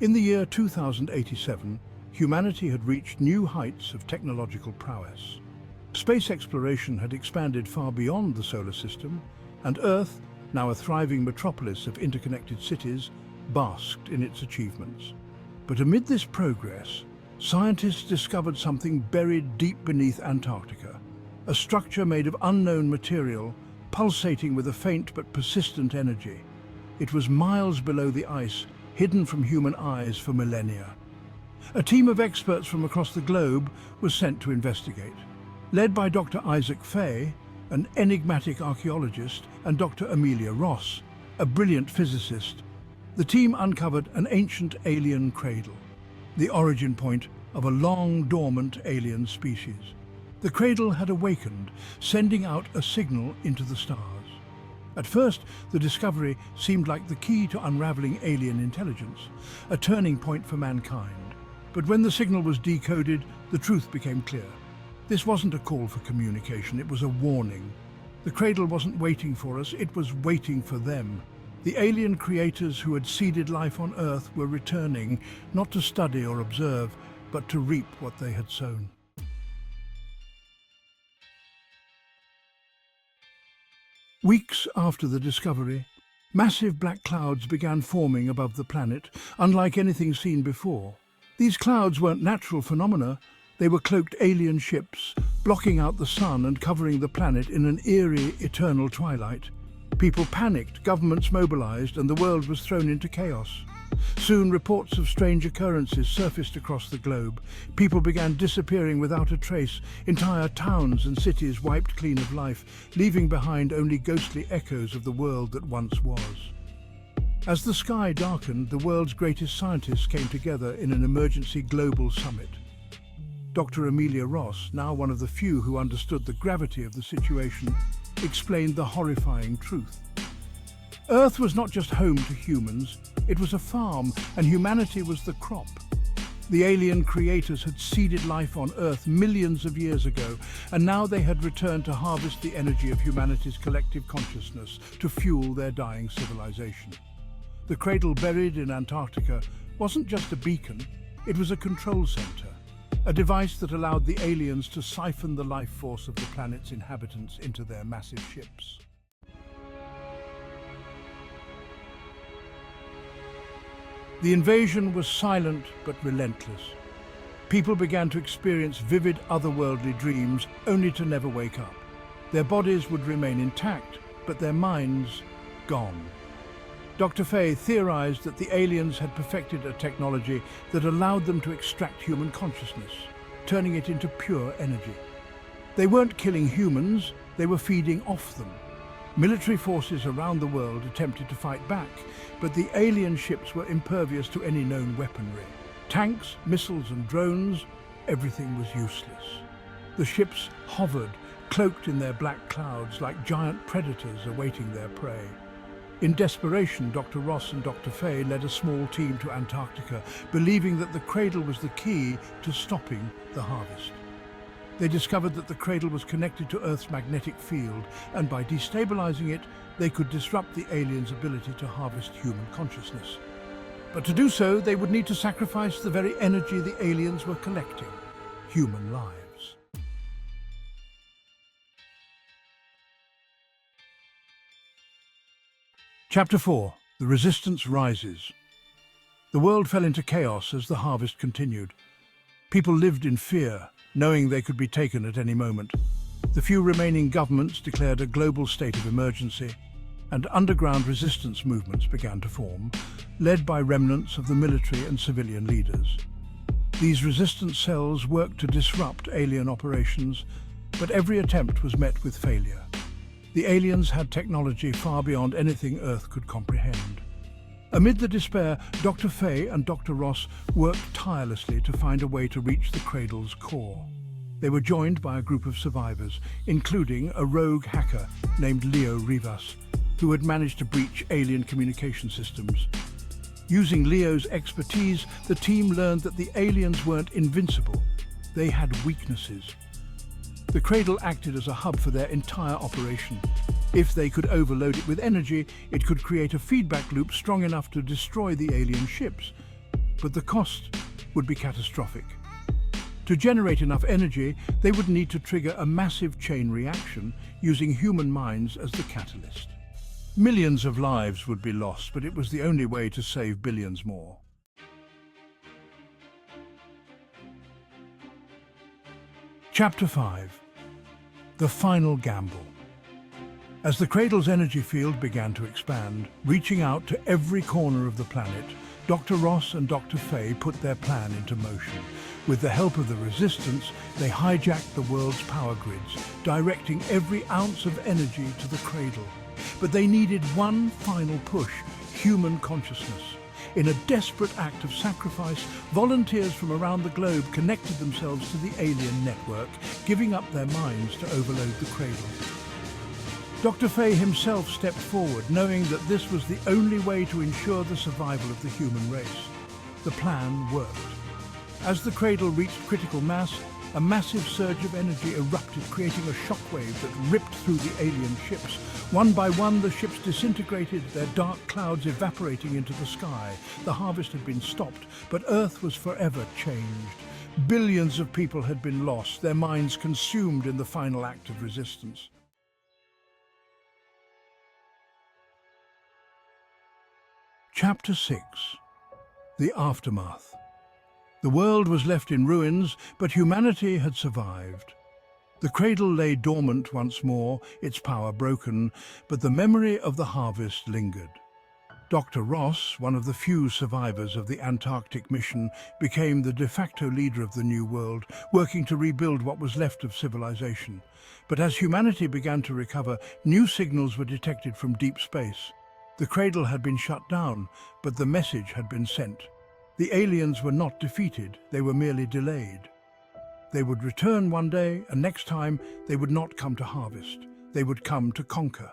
In the year 2087, humanity had reached new heights of technological prowess. Space exploration had expanded far beyond the solar system, and Earth, now a thriving metropolis of interconnected cities, basked in its achievements. But amid this progress, scientists discovered something buried deep beneath Antarctica, a structure made of unknown material, pulsating with a faint but persistent energy. It was miles below the ice, hidden from human eyes for millennia. A team of experts from across the globe was sent to investigate. Led by Dr. Isaac Fay, an enigmatic archaeologist, and Dr. Amelia Ross, a brilliant physicist, the team uncovered an ancient alien cradle, the origin point of a long-dormant alien species. The cradle had awakened, sending out a signal into the stars. At first, the discovery seemed like the key to unraveling alien intelligence, a turning point for mankind. But when the signal was decoded, the truth became clear. This wasn't a call for communication, it was a warning. The cradle wasn't waiting for us, it was waiting for them. The alien creators who had seeded life on Earth were returning, not to study or observe, but to reap what they had sown. Weeks after the discovery, massive black clouds began forming above the planet, unlike anything seen before. These clouds weren't natural phenomena, they were cloaked alien ships, blocking out the sun and covering the planet in an eerie, eternal twilight. People panicked, governments mobilized, and the world was thrown into chaos. Soon, reports of strange occurrences surfaced across the globe. People began disappearing without a trace. Entire towns and cities wiped clean of life, leaving behind only ghostly echoes of the world that once was. As the sky darkened, the world's greatest scientists came together in an emergency global summit. Dr. Amelia Ross, now one of the few who understood the gravity of the situation, explained the horrifying truth. Earth was not just home to humans, it was a farm, and humanity was the crop. The alien creators had seeded life on Earth millions of years ago, and now they had returned to harvest the energy of humanity's collective consciousness to fuel their dying civilization. The cradle buried in Antarctica wasn't just a beacon, it was a control center, a device that allowed the aliens to siphon the life force of the planet's inhabitants into their massive ships. The invasion was silent but relentless. People began to experience vivid otherworldly dreams, only to never wake up. Their bodies would remain intact, but their minds gone. Dr. Fay theorized that the aliens had perfected a technology that allowed them to extract human consciousness, turning it into pure energy. They weren't killing humans, they were feeding off them. Military forces around the world attempted to fight back, but the alien ships were impervious to any known weaponry. Tanks, missiles and drones, everything was useless. The ships hovered, cloaked in their black clouds like giant predators awaiting their prey. In desperation, Dr. Ross and Dr. Fay led a small team to Antarctica, believing that the cradle was the key to stopping the harvest. They discovered that the cradle was connected to Earth's magnetic field, and by destabilizing it, they could disrupt the aliens' ability to harvest human consciousness. But to do so, they would need to sacrifice the very energy the aliens were collecting, human lives. Chapter 4. The Resistance Rises. The world fell into chaos as the harvest continued. People lived in fear, knowing they could be taken at any moment. The few remaining governments declared a global state of emergency, and underground resistance movements began to form, led by remnants of the military and civilian leaders. These resistance cells worked to disrupt alien operations, but every attempt was met with failure. The aliens had technology far beyond anything Earth could comprehend. Amid the despair, Dr. Fay and Dr. Ross worked tirelessly to find a way to reach the cradle's core. They were joined by a group of survivors, including a rogue hacker named Leo Rivas, who had managed to breach alien communication systems. Using Leo's expertise, the team learned that the aliens weren't invincible. They had weaknesses. The cradle acted as a hub for their entire operation. If they could overload it with energy, it could create a feedback loop strong enough to destroy the alien ships. but the cost would be catastrophic. To generate enough energy, they would need to trigger a massive chain reaction using human minds as the catalyst. Millions of lives would be lost, but it was the only way to save billions more. Chapter 5. The Final Gamble. As the Cradle's energy field began to expand, reaching out to every corner of the planet, Dr. Ross and Dr. Fay put their plan into motion. With the help of the Resistance, they hijacked the world's power grids, directing every ounce of energy to the Cradle. But they needed one final push: human consciousness. In a desperate act of sacrifice, volunteers from around the globe connected themselves to the alien network, giving up their minds to overload the Cradle. Dr. Fay himself stepped forward, knowing that this was the only way to ensure the survival of the human race. The plan worked. As the Cradle reached critical mass, a massive surge of energy erupted, creating a shockwave that ripped through the alien ships. One by one, the ships disintegrated, their dark clouds evaporating into the sky. The harvest had been stopped, but Earth was forever changed. Billions of people had been lost, their minds consumed in the final act of resistance. Chapter 6. The Aftermath. The world was left in ruins, but humanity had survived. The Cradle lay dormant once more, its power broken, but the memory of the harvest lingered. Dr. Ross, one of the few survivors of the Antarctic mission, became the de facto leader of the New World, working to rebuild what was left of civilization. But as humanity began to recover, new signals were detected from deep space. The Cradle had been shut down, but the message had been sent. The aliens were not defeated, they were merely delayed. They would return one day, and next time they would not come to harvest. They would come to conquer.